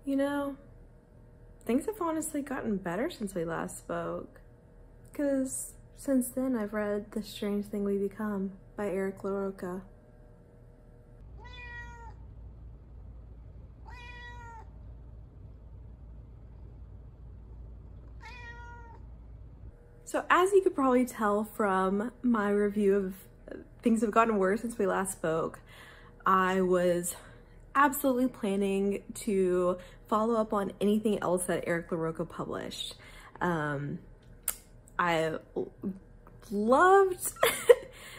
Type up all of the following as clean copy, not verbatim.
You know, things have honestly gotten better since we last spoke. Because since then I've read The Strange Thing We Become by LaRocca. So as you could probably tell from my review of Things Have Gotten Worse Since We Last Spoke, I was absolutely planning to follow up on anything else that LaRocca published. I loved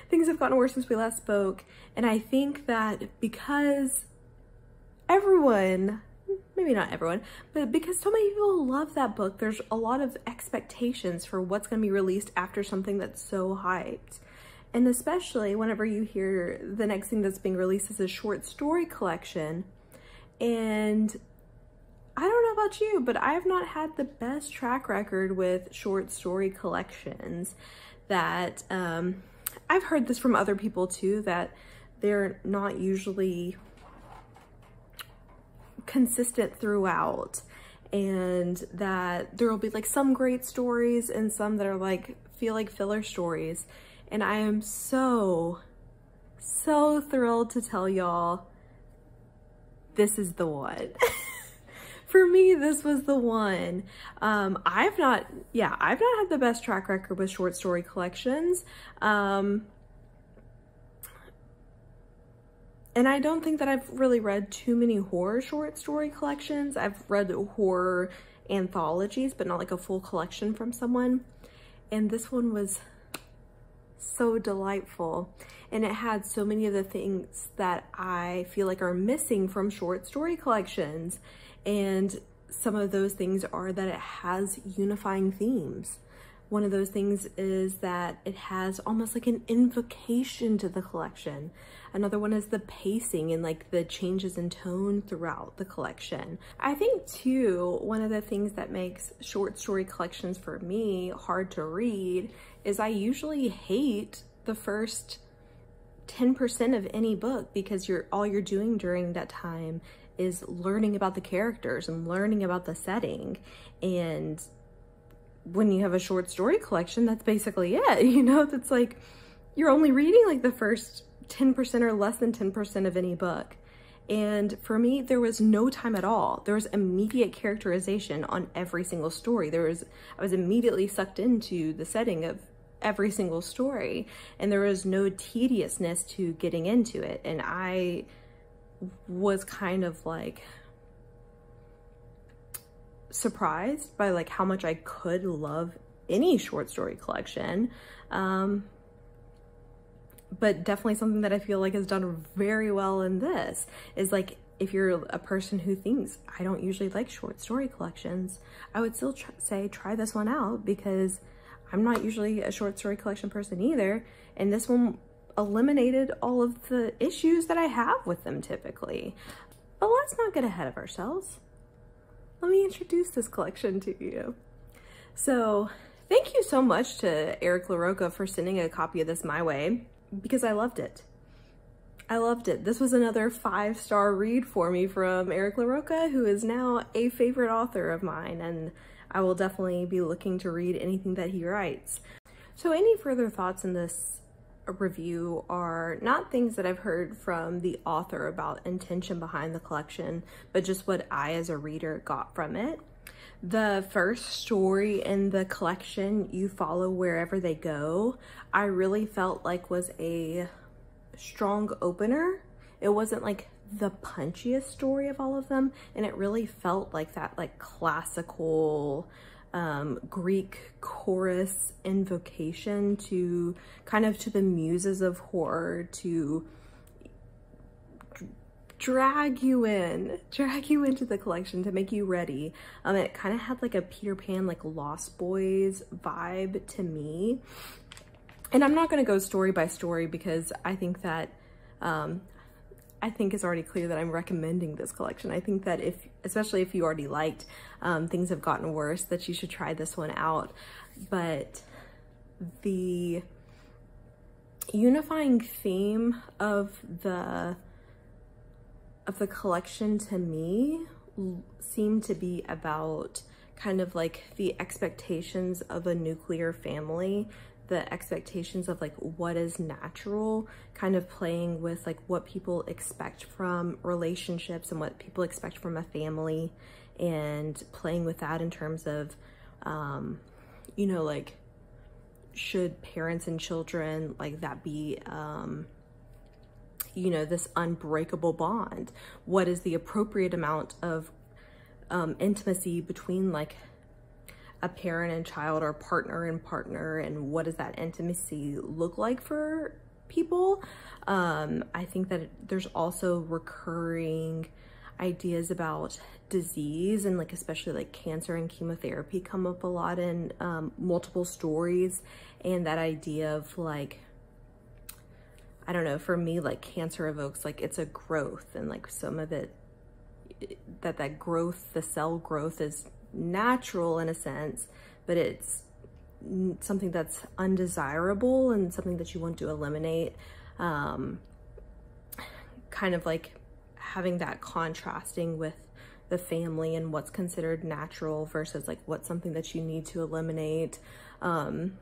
Things Have Gotten Worse Since We Last Spoke, and I think that because everyone, maybe not everyone, but because so many people love that book, there's a lot of expectations for what's going to be released after something that's so hyped. And especially whenever you hear the next thing that's being released is a short story collection. And I don't know about you, but I have not had the best track record with short story collections. That I've heard this from other people too, that they're not usually consistent throughout, and that there will be like some great stories and some that are like feel like filler stories. And I am so thrilled to tell y'all this is the one. For me, this was the one. I've not had the best track record with short story collections. And I don't think that I've really read too many horror short story collections. I've read horror anthologies, but not like a full collection from someone. And this one was so delightful. And it had so many of the things that I feel like are missing from short story collections. And some of those things are that it has unifying themes. One of those things is that it has almost like an invocation to the collection. Another one is the pacing and like the changes in tone throughout the collection. I think too, one of the things that makes short story collections for me hard to read is I usually hate the first 10% of any book, because all you're doing during that time is learning about the characters and learning about the setting. And when you have a short story collection, that's basically it, you know? That's like, you're only reading like the first 10% or less than 10% of any book. And for me, there was no time at all. There was immediate characterization on every single story. I was immediately sucked into the setting of every single story, and there was no tediousness to getting into it. And I was kind of like surprised by like how much I could love any short story collection. But definitely something that I feel like is done very well in this is like, if you're a person who thinks I don't usually like short story collections, I would still say try this one out, because I'm not usually a short story collection person either. And this one eliminated all of the issues that I have with them typically. But let's not get ahead of ourselves. Let me introduce this collection to you. So thank you so much to LaRocca for sending a copy of this my way, because I loved it. I loved it. This was another 5-star read for me from LaRocca, who is now a favorite author of mine, and I will definitely be looking to read anything that he writes. So any further thoughts in this review are not things that I've heard from the author about intention behind the collection, but just what I as a reader got from it. The first story in the collection, You Follow Wherever They Go, I really felt like was a strong opener. It wasn't like the punchiest story of all of them, and it really felt like that like classical Greek chorus invocation to kind of to the muses of horror to drag you into the collection, to make you ready. It kind of had like a Peter Pan, like Lost Boys vibe to me. And I'm not going to go story by story, because I think that I think it's already clear that I'm recommending this collection. I think that especially if you already liked Things Have Gotten Worse, that you should try this one out. But the unifying theme of the collection to me seem to be about kind of like the expectations of a nuclear family, the expectations of like what is natural, kind of playing with like what people expect from relationships and what people expect from a family, and playing with that in terms of, you know, like, should parents and children, like, that be, you know, this unbreakable bond? What is the appropriate amount of intimacy between like a parent and child, or partner and partner, and what does that intimacy look like for people? I think that there's also recurring ideas about disease, and like especially like cancer and chemotherapy come up a lot in multiple stories, and that idea of like, I don't know, for me, like cancer evokes like it's a growth, and like some of it, that growth, the cell growth is natural in a sense, but it's something that's undesirable and something that you want to eliminate. Kind of like having that contrasting with the family and what's considered natural versus like what's something that you need to eliminate. But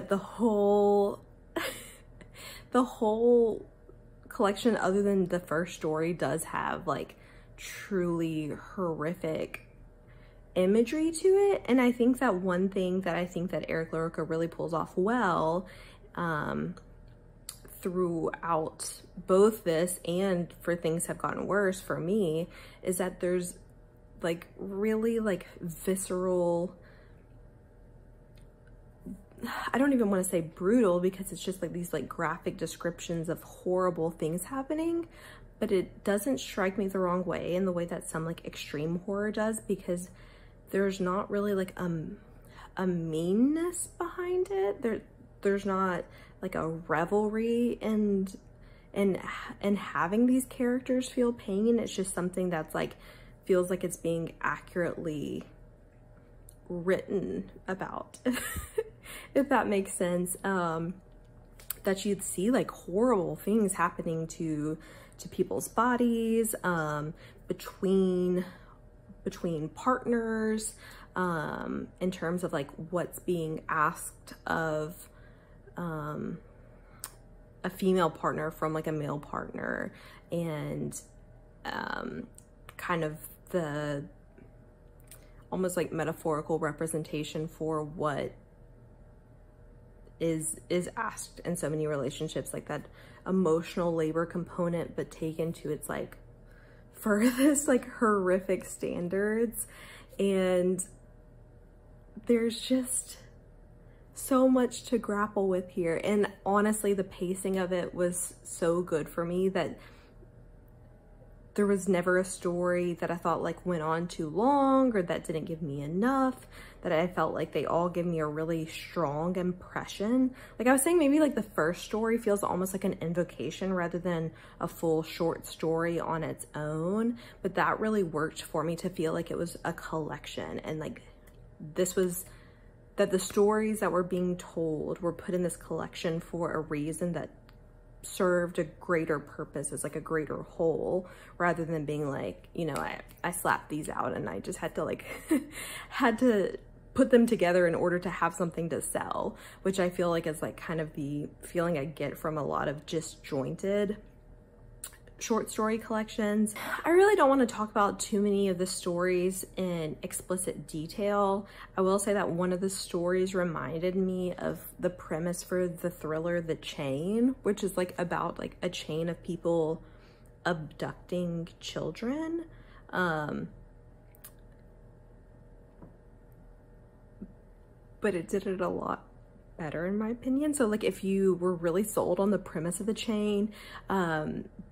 the whole collection, other than the first story, does have like truly horrific imagery to it. And I think that one thing that I think that Eric LaRocca really pulls off well, throughout both this and For Things Have Gotten Worse for me, is that there's like really like visceral, I don't even want to say brutal, because it's just like these like graphic descriptions of horrible things happening, but it doesn't strike me the wrong way in the way that some like extreme horror does, because there's not really like a meanness behind it. There's not like a revelry and having these characters feel pain. It's just something that's like feels like it's being accurately written about, if that makes sense. That you'd see like horrible things happening to people's bodies, between partners, in terms of like what's being asked of a female partner from like a male partner, and kind of the almost like metaphorical representation for what is asked in so many relationships, like that emotional labor component, but taken to its like furthest like horrific standards. And there's just so much to grapple with here, and honestly the pacing of it was so good for me that there was never a story that I thought like went on too long or that didn't give me enough, that I felt like they all give me a really strong impression. Like I was saying, maybe like the first story feels almost like an invocation rather than a full short story on its own, but that really worked for me to feel like it was a collection, and like this was, that the stories that were being told were put in this collection for a reason that served a greater purpose as like a greater whole, rather than being like, you know, I slapped these out and I just had to like had to put them together in order to have something to sell, which I feel like is like kind of the feeling I get from a lot of disjointed short story collections. I really don't want to talk about too many of the stories in explicit detail. I will say that one of the stories reminded me of the premise for the thriller The Chain, which is like about like a chain of people abducting children. But it did it a lot better in my opinion. So like if you were really sold on the premise of The Chain,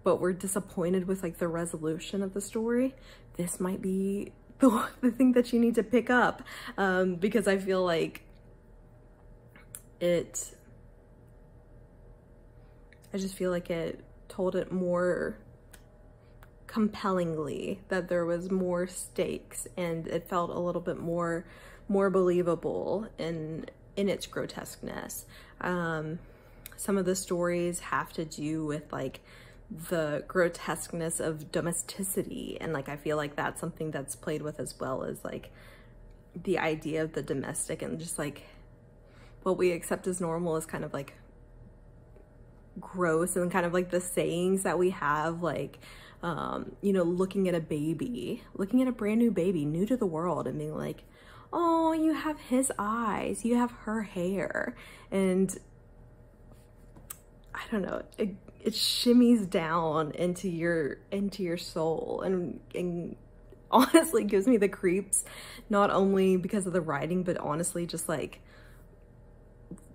but were disappointed with like the resolution of the story, this might be the thing that you need to pick up, because I feel like I just feel like it told it more compellingly, that there was more stakes, and it felt a little bit more believable in its grotesqueness. Some of the stories have to do with like the grotesqueness of domesticity. And like, I feel like that's something that's played with as well, as like the idea of the domestic, and just like what we accept as normal is kind of like gross, and kind of like the sayings that we have, like, you know, looking at a brand new baby, new to the world, and being like, oh, you have his eyes, you have her hair. And I don't know, it shimmies down into your soul, and honestly gives me the creeps, not only because of the writing, but honestly just like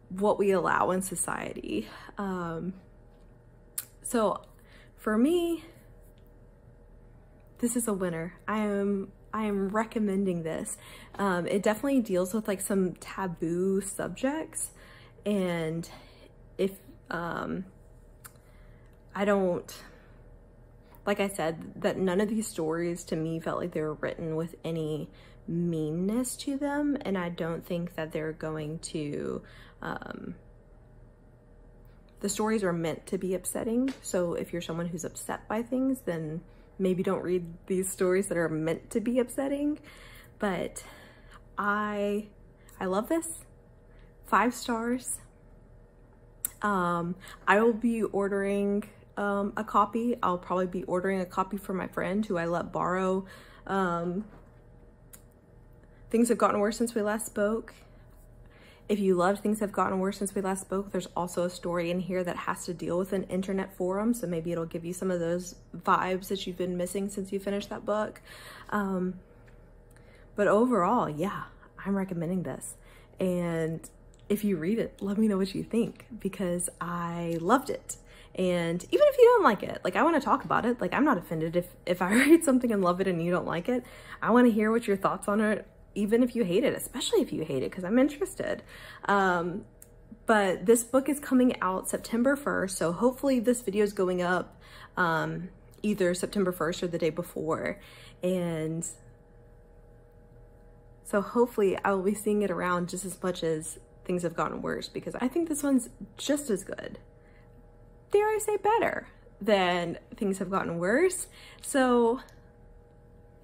what we allow in society. So for me, this is a winner. I am recommending this. It definitely deals with like some taboo subjects, and if I don't, like I said, that none of these stories to me felt like they were written with any meanness to them, and I don't think that they're going to, the stories are meant to be upsetting. So if you're someone who's upset by things, then maybe don't read these stories that are meant to be upsetting. But I love this. 5 stars. I will be ordering a copy. I'll probably be ordering a copy for my friend who I let borrow Things Have Gotten Worse Since We Last Spoke. If you loved Things Have Gotten Worse Since We Last Spoke, there's also a story in here that has to deal with an internet forum, so maybe it'll give you some of those vibes that you've been missing since you finished that book. But overall, yeah, I'm recommending this. And if you read it, let me know what you think, because I loved it. And even if you don't like it, like, I want to talk about it. Like, I'm not offended if I read something and love it and you don't like it. I want to hear what your thoughts on it, even if you hate it, especially if you hate it, because I'm interested. But this book is coming out September 1st, so hopefully this video is going up either September 1st or the day before. And so hopefully I will be seeing it around just as much as Things Have Gotten Worse, because I think this one's just as good, dare I say better, than Things Have Gotten Worse. So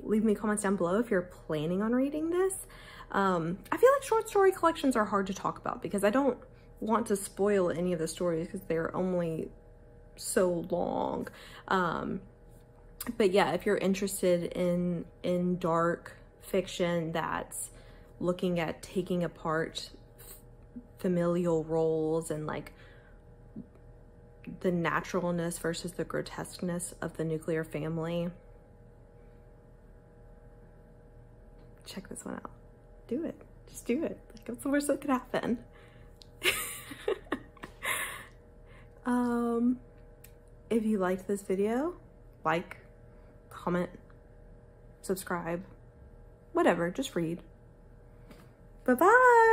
leave me comments down below if you're planning on reading this. I feel like short story collections are hard to talk about because I don't want to spoil any of the stories because they're only so long. But yeah, if you're interested in dark fiction that's looking at taking apart familial roles and like the naturalness versus the grotesqueness of the nuclear family, check this one out. Do it. Just do it. Like, what's the worst that could happen? If you liked this video, like, comment, subscribe, whatever, just read. Bye-bye.